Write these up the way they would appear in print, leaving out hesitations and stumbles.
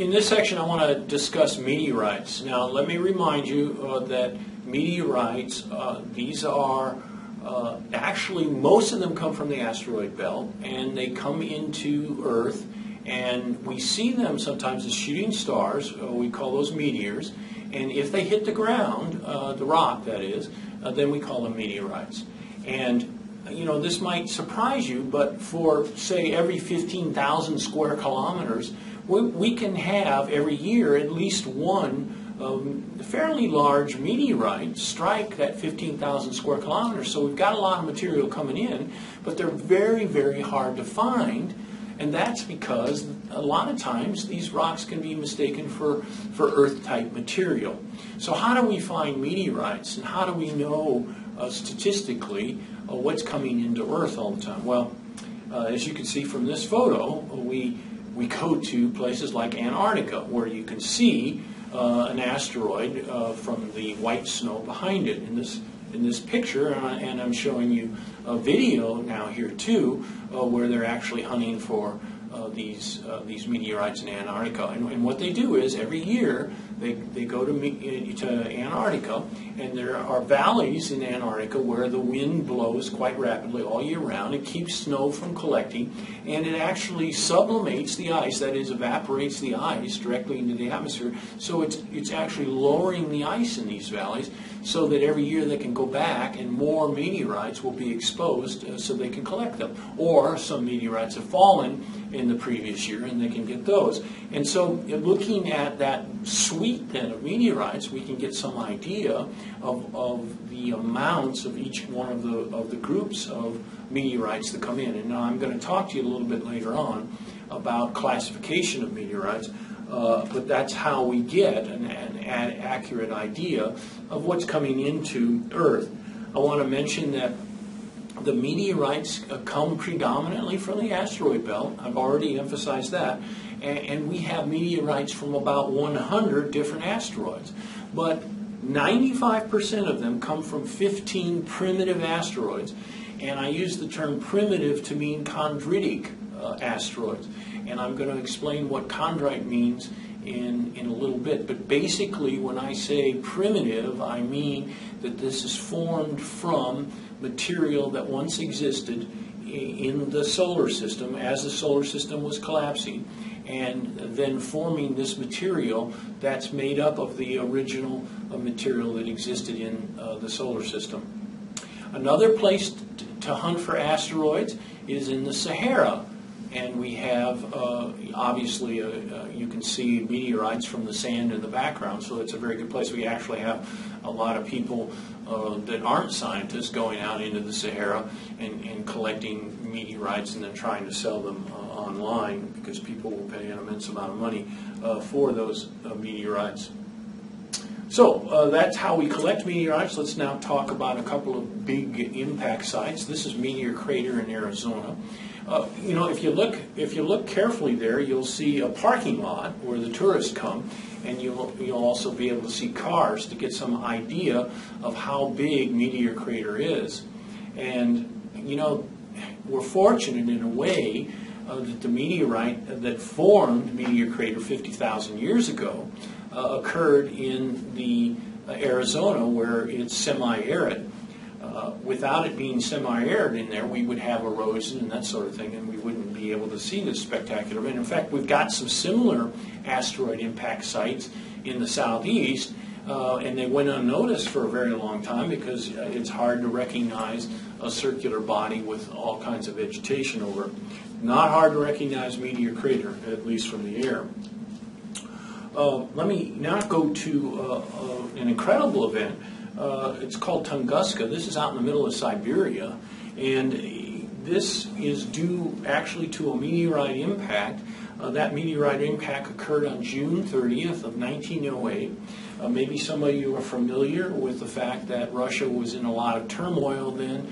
In this section, I want to discuss meteorites. Now, let me remind you that meteorites, these are actually, most of them come from the asteroid belt, and they come into Earth, and we see them sometimes as shooting stars. We call those meteors. And if they hit the ground, the rock that is, then we call them meteorites. And you know, this might surprise you, but for, say, every 15,000 square kilometers, we can have every year at least one fairly large meteorite strike that 15,000 square kilometers. So we've got a lot of material coming in, but they're very, very hard to find. And that's because a lot of times these rocks can be mistaken for Earth-type material. So how do we find meteorites, and how do we know statistically what's coming into Earth all the time? Well, as you can see from this photo, we go to places like Antarctica, where you can see an asteroid from the white snow behind it. In this picture, and I'm showing you a video now here too, where they're actually hunting for these meteorites in Antarctica. And what they do is every year they go to Antarctica, and there are valleys in Antarctica where the wind blows quite rapidly all year round. It keeps snow from collecting, and it actually sublimates the ice, that is, evaporates the ice directly into the atmosphere. So it's actually lowering the ice in these valleys, so that every year they can go back and more meteorites will be exposed so they can collect them. Or some meteorites have fallen in the previous year and they can get those. And so looking at that suite then of meteorites, we can get some idea of the amounts of each one of the groups of meteorites that come in. And now I'm going to talk to you a little bit later on about classification of meteorites. But that's how we get an accurate idea of what's coming into Earth. I want to mention that the meteorites come predominantly from the asteroid belt. I've already emphasized that. And we have meteorites from about 100 different asteroids. But 95% of them come from 15 primitive asteroids. And I use the term primitive to mean chondritic asteroids. And I'm going to explain what chondrite means in a little bit. But basically, when I say primitive, I mean that this is formed from material that once existed in the solar system as the solar system was collapsing, and then forming this material that's made up of the original material that existed in the solar system. Another place to hunt for asteroids is in the Sahara. And we have, obviously, you can see meteorites from the sand in the background, so it's a very good place. We actually have a lot of people that aren't scientists going out into the Sahara and collecting meteorites and then trying to sell them online, because people will pay an immense amount of money for those meteorites. So that's how we collect meteorites. Let's now talk about a couple of big impact sites. This is Meteor Crater in Arizona. You know, if you look carefully there, you'll see a parking lot where the tourists come, and you'll also be able to see cars to get some idea of how big Meteor Crater is. And you know, we're fortunate in a way that the meteorite that formed Meteor Crater 50,000 years ago occurred in the Arizona, where it's semi-arid. Without it being semi-arid in there, we would have erosion and that sort of thing, and we wouldn't be able to see this spectacular event. In fact, we've got some similar asteroid impact sites in the southeast, and they went unnoticed for a very long time because it's hard to recognize a circular body with all kinds of vegetation over it. Not hard to recognize Meteor Crater, at least from the air. Let me now go to an incredible event. It's called Tunguska. This is out in the middle of Siberia, and this is due actually to a meteorite impact. That meteorite impact occurred on June 30th of 1908. Maybe some of you are familiar with the fact that Russia was in a lot of turmoil then.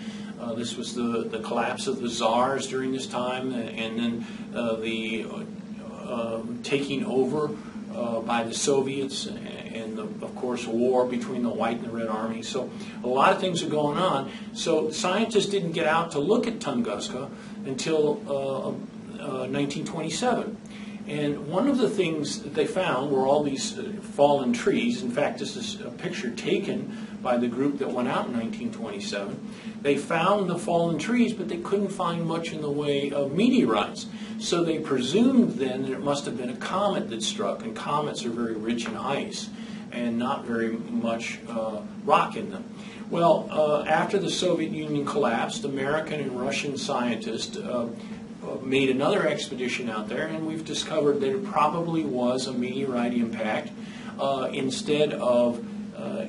This was the collapse of the Tsars during this time, and then the taking over by the Soviets, and of course war between the White and the Red Army. So a lot of things are going on. So scientists didn't get out to look at Tunguska until 1927. And one of the things that they found were all these fallen trees. In fact, this is a picture taken by the group that went out in 1927. They found the fallen trees, but they couldn't find much in the way of meteorites. So they presumed then that it must have been a comet that struck, and comets are very rich in ice and not very much rock in them. Well, after the Soviet Union collapsed, American and Russian scientists made another expedition out there, and we've discovered that it probably was a meteorite impact. Instead of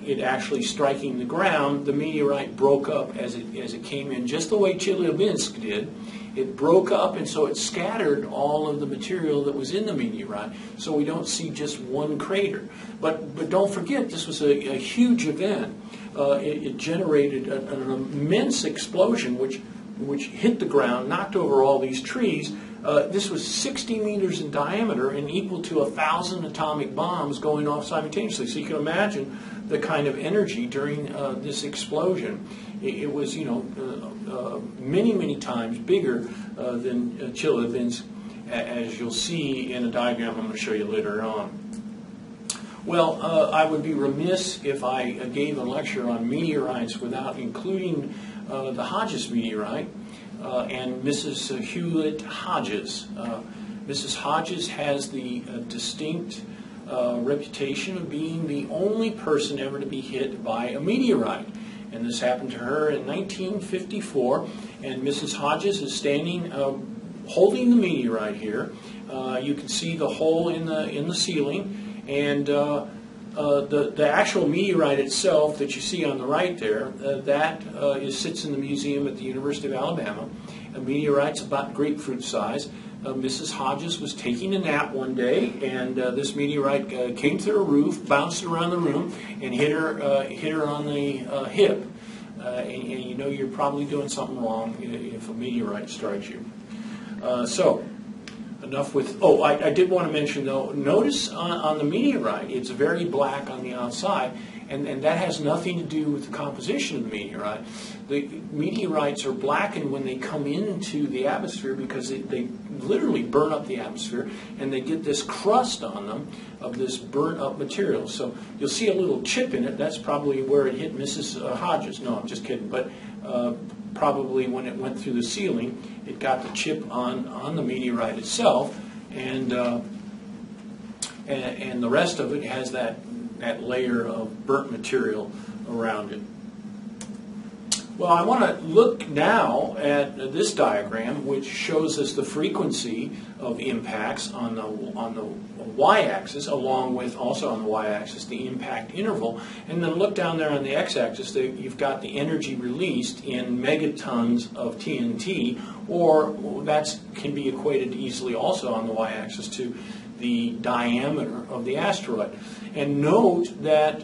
it actually striking the ground, the meteorite broke up as it came in, just the way Chelyabinsk did. It broke up, and so it scattered all of the material that was in the meteorite, so we don't see just one crater. But don't forget, this was a huge event. It generated an immense explosion, which hit the ground, knocked over all these trees. This was 60 meters in diameter and equal to 1,000 atomic bombs going off simultaneously. So you can imagine the kind of energy during this explosion. It was, many, many times bigger than Chelyabinsk, as you'll see in a diagram I'm going to show you later on. Well, I would be remiss if I gave a lecture on meteorites without including the Hodges meteorite and Mrs. Hewlett Hodges. Mrs. Hodges has the distinct reputation of being the only person ever to be hit by a meteorite. And this happened to her in 1954, and Mrs. Hodges is standing holding the meteorite here. You can see the hole in the ceiling, and the actual meteorite itself that you see on the right there, sits in the museum at the University of Alabama. A meteorite's about grapefruit size. Mrs. Hodges was taking a nap one day, and this meteorite came through a roof, bounced around the room, and hit her on the hip. And you know you're probably doing something wrong if a meteorite strikes you. Enough with. Oh, I did want to mention though. Notice on the meteorite, it's very black on the outside, and that has nothing to do with the composition of the meteorite. The meteorites are blackened when they come into the atmosphere because they literally burn up the atmosphere, and they get this crust on them of this burnt up material. So you'll see a little chip in it. That's probably where it hit Mrs. Hodges. No, I'm just kidding. But probably when it went through the ceiling, it got the chip on the meteorite itself, and the rest of it has that layer of burnt material around it. Well, I want to look now at this diagram, which shows us the frequency of impacts on the y-axis, along with also on the y-axis the impact interval, and then look down there on the x-axis. You've got the energy released in megatons of TNT, or that can be equated easily also on the y-axis to the diameter of the asteroid. And note that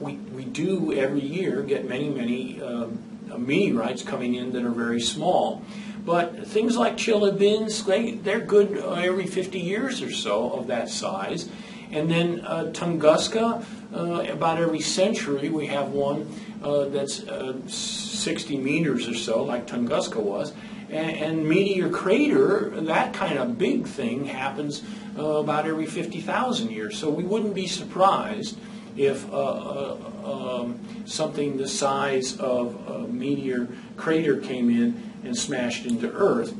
we do every year get many meteorites coming in that are very small. But things like Chelyabinsk, they're good every 50 years or so of that size. And then Tunguska, about every century we have one that's 60 meters or so, like Tunguska was. And Meteor Crater, that kind of big thing happens about every 50,000 years. So we wouldn't be surprised if something the size of a Meteor Crater came in and smashed into Earth.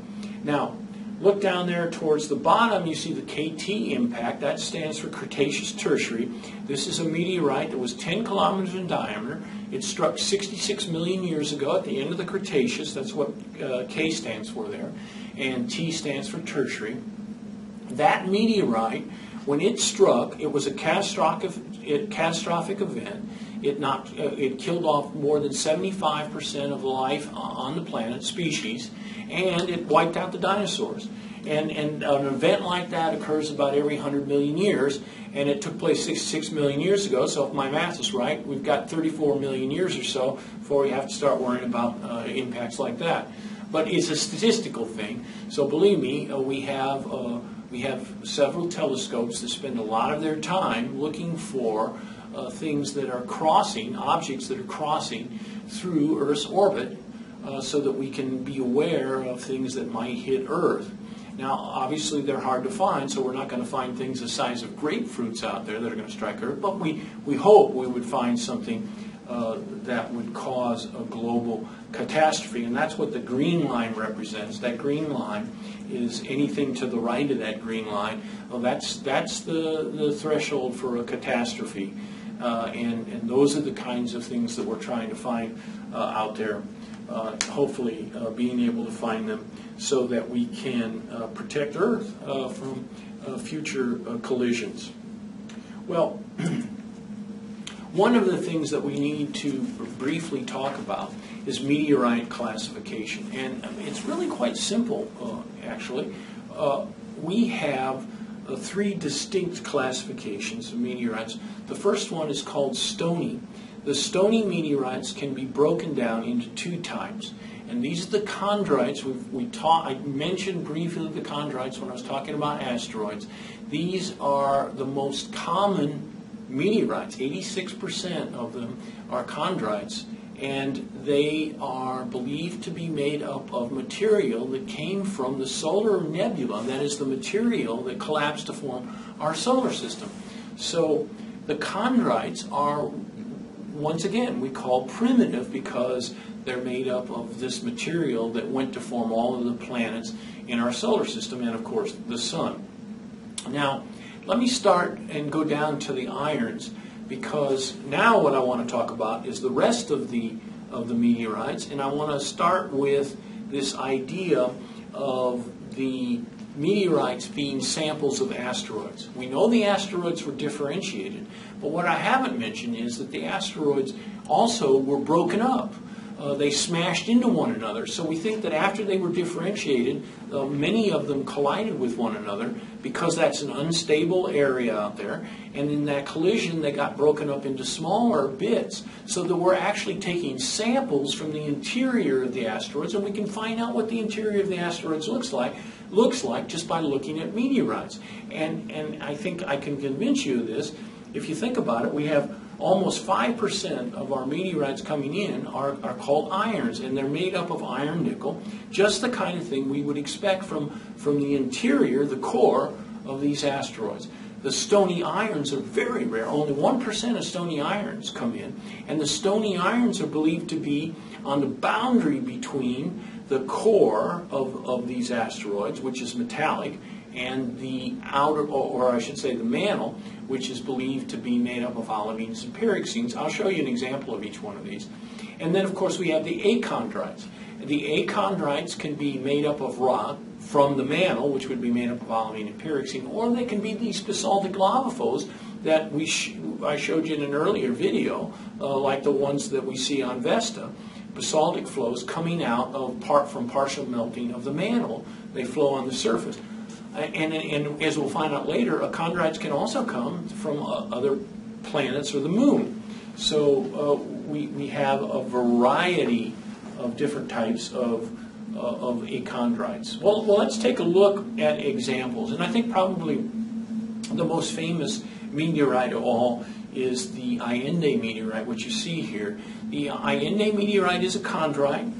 Now, look down there towards the bottom, you see the KT impact. That stands for Cretaceous Tertiary. This is a meteorite that was 10 kilometers in diameter. It struck 66 million years ago at the end of the Cretaceous. That's what K stands for there. And T stands for Tertiary. That meteorite, when it struck, it was a catastrophic event. It killed off more than 75% of life on the planet, species, and it wiped out the dinosaurs. And an event like that occurs about every 100 million years, and it took place 66 million years ago, so if my math is right, we've got 34 million years or so before we have to start worrying about impacts like that. But it's a statistical thing, so believe me, we have several telescopes that spend a lot of their time looking for things that are crossing, objects that are crossing through Earth's orbit, so that we can be aware of things that might hit Earth. Now, obviously, they're hard to find, so we're not going to find things the size of grapefruits out there that are going to strike Earth, but we hope we would find something that would cause a global catastrophe, and that's what the green line represents. That green line is anything to the right of that green line. Well, that's the threshold for a catastrophe, and those are the kinds of things that we're trying to find out there. Hopefully being able to find them so that we can protect Earth from future collisions. Well, one of the things that we need to briefly talk about is meteorite classification. And it's really quite simple, actually. We have three distinct classifications of meteorites. The first one is called stony. The stony meteorites can be broken down into two types. And these are the chondrites. I mentioned briefly the chondrites when I was talking about asteroids. These are the most common meteorites. 86% of them are chondrites, and they are believed to be made up of material that came from the solar nebula, that is the material that collapsed to form our solar system. So the chondrites are, once again, we call primitive because they're made up of this material that went to form all of the planets in our solar system and, of course, the sun. Now, let me start and go down to the irons, because now what I want to talk about is the rest of the meteorites, and I want to start with this idea of the meteorites being samples of asteroids. We know the asteroids were differentiated, but what I haven't mentioned is that the asteroids also were broken up. They smashed into one another. So we think that after they were differentiated, many of them collided with one another because that's an unstable area out there. And in that collision, they got broken up into smaller bits so that we're actually taking samples from the interior of the asteroids, and we can find out what the interior of the asteroids looks like just by looking at meteorites. And I think I can convince you of this. If you think about it, we have almost 5% of our meteorites coming in are called irons, and they're made up of iron nickel, just the kind of thing we would expect from the interior, the core of these asteroids. The stony irons are very rare. Only 1% of stony irons come in, and the stony irons are believed to be on the boundary between the core of these asteroids, which is metallic, and the outer, or I should say the mantle, which is believed to be made up of olivines and pyroxenes. I'll show you an example of each one of these. And then, of course, we have the achondrites. The achondrites can be made up of rock from the mantle, which would be made up of olivine and pyroxene, or they can be these basaltic lava flows that I showed you in an earlier video, like the ones that we see on Vesta. Basaltic flows coming out from partial melting of the mantle. They flow on the surface. And as we'll find out later, achondrites can also come from other planets or the moon. So we have a variety of different types of achondrites. Well, let's take a look at examples. And I think probably the most famous meteorite of all is the Allende meteorite, which you see here. The Allende meteorite is a chondrite,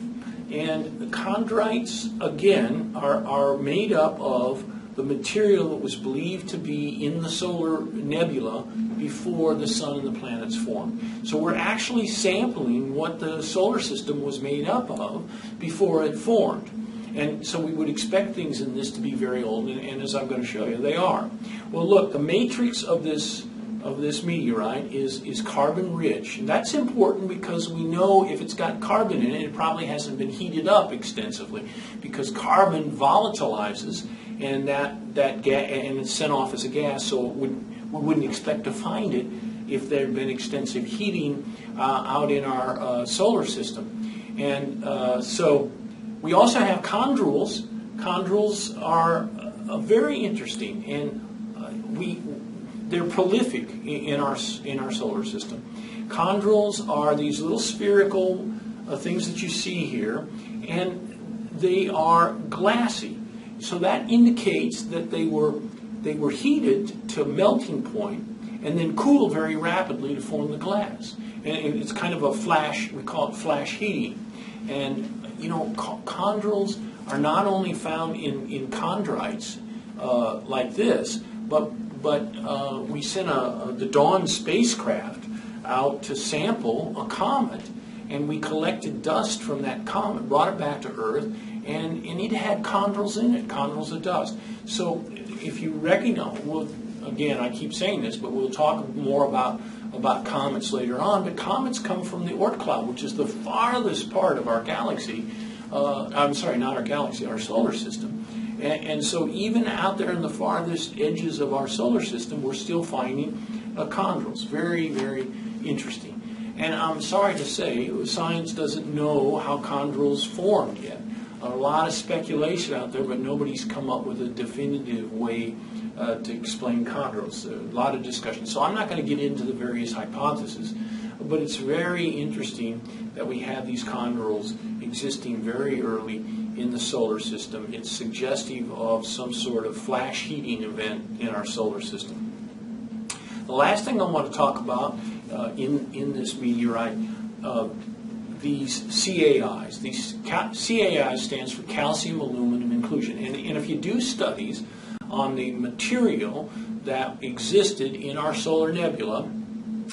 and the chondrites, again, are made up of the material that was believed to be in the solar nebula before the sun and the planets formed. So we're actually sampling what the solar system was made up of before it formed. And so we would expect things in this to be very old, and as I'm going to show you, they are. Well, look, the matrix of this meteorite is carbon rich, and that's important because we know if it's got carbon in it, it probably hasn't been heated up extensively, because carbon volatilizes, and and it's sent off as a gas, so we wouldn't expect to find it if there had been extensive heating out in our solar system. And so we also have chondrules. Chondrules are very interesting, and they're prolific in our solar system. Chondrules are these little spherical things that you see here, and they are glassy. So that indicates that they were heated to melting point and then cooled very rapidly to form the glass. And it's kind of a flash, we call it flash heating. And, chondrules are not only found in chondrites like this, but we sent the Dawn spacecraft out to sample a comet, and we collected dust from that comet, brought it back to Earth, and it had chondrules in it, chondrules of dust. So if you recognize, well, again, I keep saying this, but we'll talk more about comets later on, but comets come from the Oort cloud, which is the farthest part of our galaxy. I'm sorry, not our galaxy, our solar system. And so even out there in the farthest edges of our solar system, we're still finding chondrules. Very, very interesting. And I'm sorry to say, science doesn't know how chondrules formed yet. A lot of speculation out there, but nobody's come up with a definitive way to explain chondrules. A lot of discussion. So I'm not going to get into the various hypotheses, but it's very interesting that we have these chondrules existing very early in the solar system. It's suggestive of some sort of flash heating event in our solar system. The last thing I want to talk about in this meteorite, these CAIs. These CAIs stands for calcium aluminum inclusion. And if you do studies on the material that existed in our solar nebula,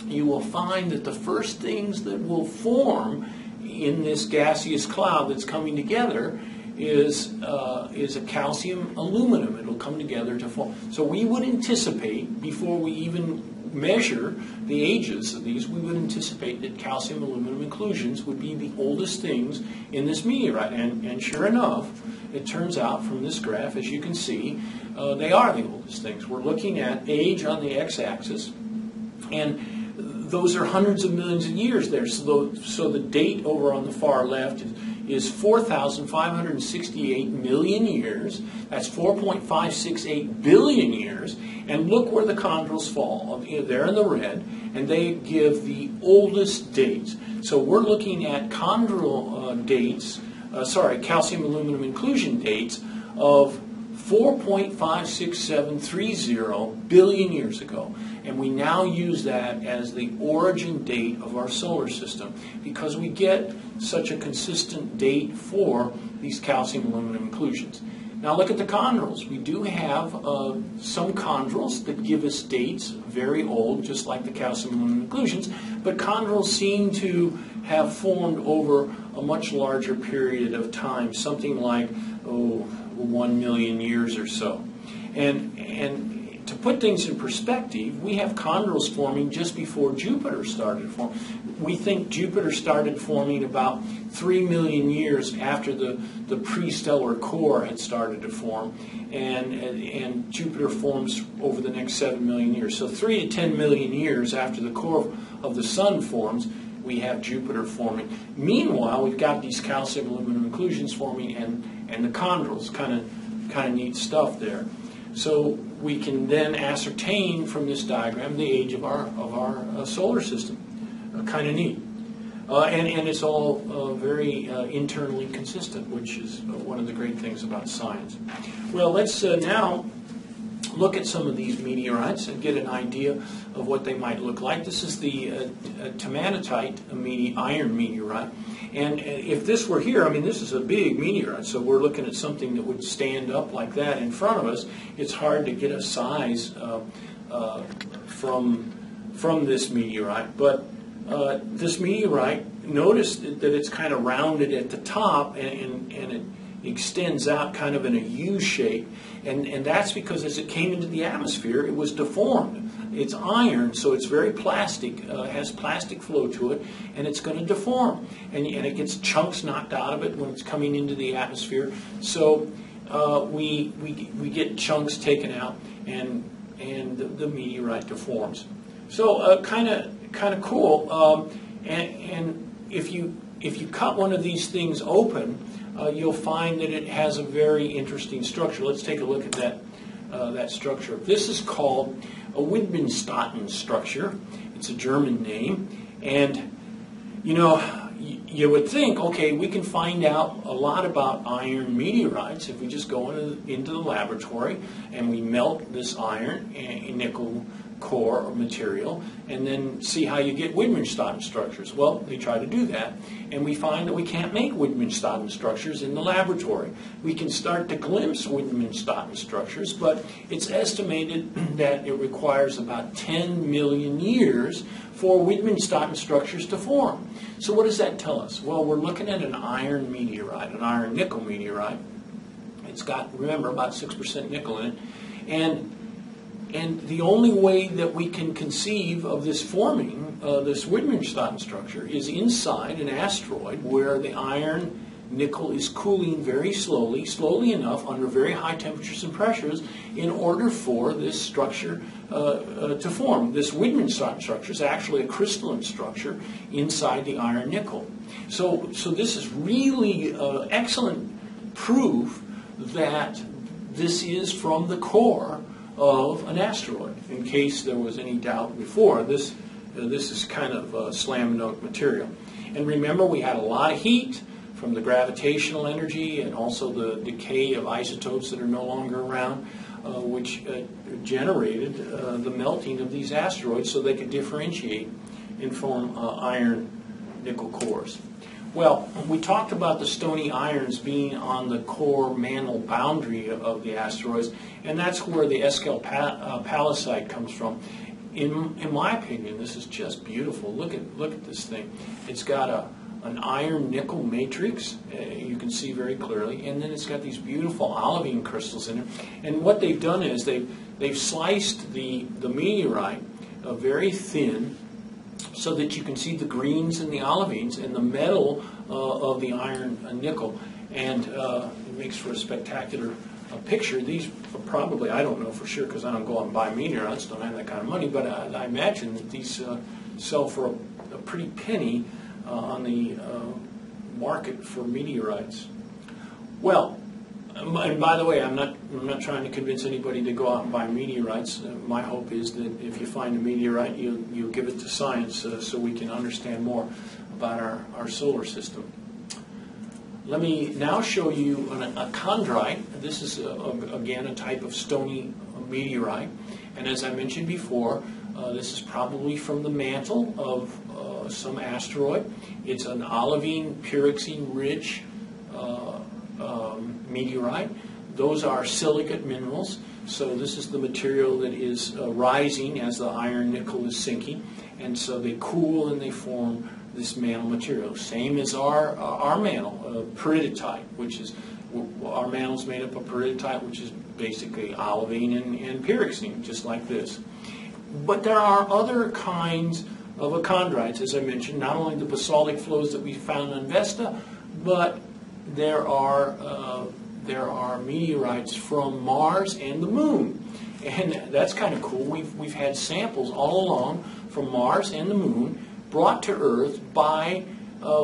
you will find that the first things that will form in this gaseous cloud that's coming together is a calcium aluminum. It'll come together to form. So we would anticipate, before we even measure the ages of these, we would anticipate that calcium aluminum inclusions would be the oldest things in this meteorite. And sure enough, it turns out from this graph, as you can see, they are the oldest things. We're looking at age on the x-axis, and those are hundreds of millions of years there. So the date over on the far left is 4,568 million years. That's 4.568 billion years. And look where the chondrules fall. They're in the red, and they give the oldest dates. So we're looking at chondrule dates, calcium aluminum inclusion dates of 4.56730 billion years ago. And we now use that as the origin date of our solar system because we get such a consistent date for these calcium aluminum inclusions. Now look at the chondrules. We do have some chondrules that give us dates very old, just like the calcium aluminum inclusions, but chondrules seem to have formed over a much larger period of time, something like 1 million years or so. And to put things in perspective, we have chondrules forming just before Jupiter started forming. We think Jupiter started forming about 3 million years after the pre-stellar core had started to form, and Jupiter forms over the next 7 million years. So 3 to 10 million years after the core of the sun forms, we have Jupiter forming. Meanwhile, we've got these calcium aluminum inclusions forming and the chondrules, kind of neat stuff there. So we can then ascertain from this diagram the age of our solar system. Kind of neat. And it's all very internally consistent, which is one of the great things about science. Well, let's now look at some of these meteorites and get an idea of what they might look like. This is the timanitite iron meteorite. And if this were here, I mean, this is a big meteorite, so we're looking at something that would stand up like that in front of us. It's hard to get a size from this meteorite. But this meteorite, notice that it's kind of rounded at the top and it extends out kind of in a U shape. And that's because as it came into the atmosphere, it was deformed. It's iron, so it's very plastic, has plastic flow to it, and it's going to deform. And it gets chunks knocked out of it when it's coming into the atmosphere. So we get chunks taken out, and the meteorite deforms. So kind of cool. And if you cut one of these things open, you'll find that it has a very interesting structure. Let's take a look at that structure. This is called a Wittgenstein structure. It's a German name. And, you would think, okay, we can find out a lot about iron meteorites if we just go into the laboratory and we melt this iron and nickel core or material and then see how you get Widmanstatten structures. Well, they try to do that, and we find that we can't make Widmanstatten structures in the laboratory. We can start to glimpse Widmanstatten structures, but it's estimated that it requires about 10 million years for Widmanstatten structures to form. So what does that tell us? Well, we're looking at an iron meteorite, an iron nickel meteorite. It's got, remember, about 6% nickel in it. And the only way that we can conceive of this forming, this Widmanstatten structure, is inside an asteroid where the iron nickel is cooling very slowly, slowly enough, under very high temperatures and pressures, in order for this structure to form. This Widmanstatten structure is actually a crystalline structure inside the iron nickel. So this is really excellent proof that this is from the core of an asteroid. In case there was any doubt before, this is kind of slam dunk material. And remember, we had a lot of heat from the gravitational energy and also the decay of isotopes that are no longer around, which generated the melting of these asteroids so they could differentiate and form iron nickel cores. Well, we talked about the stony irons being on the core mantle boundary of the asteroids, and that's where the Esquel palisite comes from. In my opinion, this is just beautiful. Look at this thing. It's got an iron nickel matrix, you can see very clearly, and then it's got these beautiful olivine crystals in it. And what they've done is they've sliced the meteorite very thin, so that you can see the greens and the olivines and the metal of the iron nickel. And it makes for a spectacular picture. These are probably, I don't know for sure because I don't go out and buy meteorites, don't have that kind of money, but I imagine that these sell for a pretty penny on the market for meteorites. Well, and by the way, I'm not trying to convince anybody to go out and buy meteorites. My hope is that if you find a meteorite, you'll give it to science so we can understand more about our solar system. Let me now show you a chondrite. This is, again, a type of stony meteorite. And as I mentioned before, this is probably from the mantle of some asteroid. It's an olivine, pyroxene-rich meteorite. Those are silicate minerals, so this is the material that is rising as the iron nickel is sinking, and so they cool and they form this mantle material. Same as our mantle, peridotite, which is, our mantle is made up of peridotite, which is basically olivine and pyroxene, just like this. But there are other kinds of chondrites, as I mentioned, not only the basaltic flows that we found on Vesta, but there are meteorites from Mars and the Moon, and that's kind of cool. We've had samples all along from Mars and the Moon brought to Earth by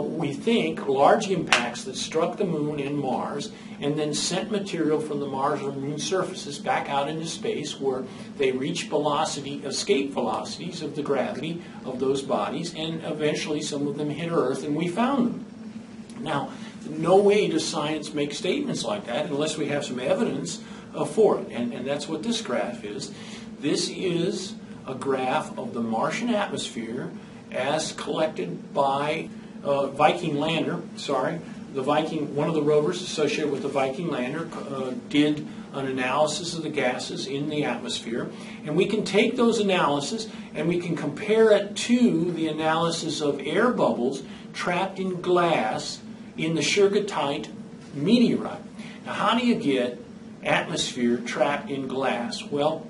we think large impacts that struck the Moon and Mars, and then sent material from the Mars or Moon surfaces back out into space, where they reach escape velocities of the gravity of those bodies, and eventually some of them hit Earth, and we found them. Now, no way does science make statements like that unless we have some evidence for it. And that's what this graph is. This is a graph of the Martian atmosphere as collected by Viking lander. One of the rovers associated with the Viking lander did an analysis of the gases in the atmosphere. And we can take those analyses and we can compare it to the analysis of air bubbles trapped in glass in the Shergotite meteorite. Now, how do you get atmosphere trapped in glass? Well,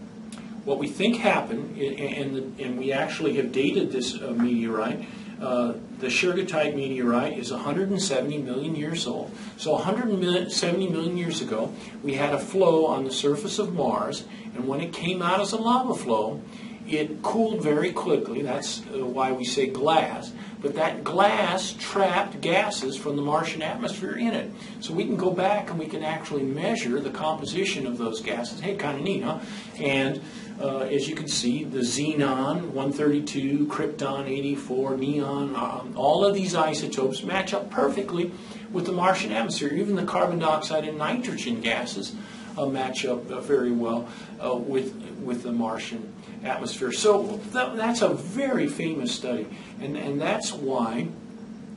what we think happened, and we actually have dated this meteorite, the Shergotite meteorite is 170 million years old. So 170 million years ago, we had a flow on the surface of Mars, and when it came out as a lava flow, it cooled very quickly. That's why we say glass. But that glass trapped gases from the Martian atmosphere in it. So we can go back and we can actually measure the composition of those gases. Hey, kind of neat, huh? And as you can see, the xenon 132, krypton 84, neon, all of these isotopes match up perfectly with the Martian atmosphere. Even the carbon dioxide and nitrogen gases match up very well with the Martian atmosphere. So that's a very famous study, and that's why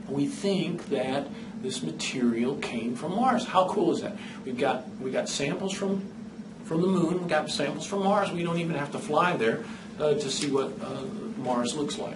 we think that this material came from Mars. How cool is that? We got samples from the moon. We got samples from Mars. We don't even have to fly there to see what Mars looks like.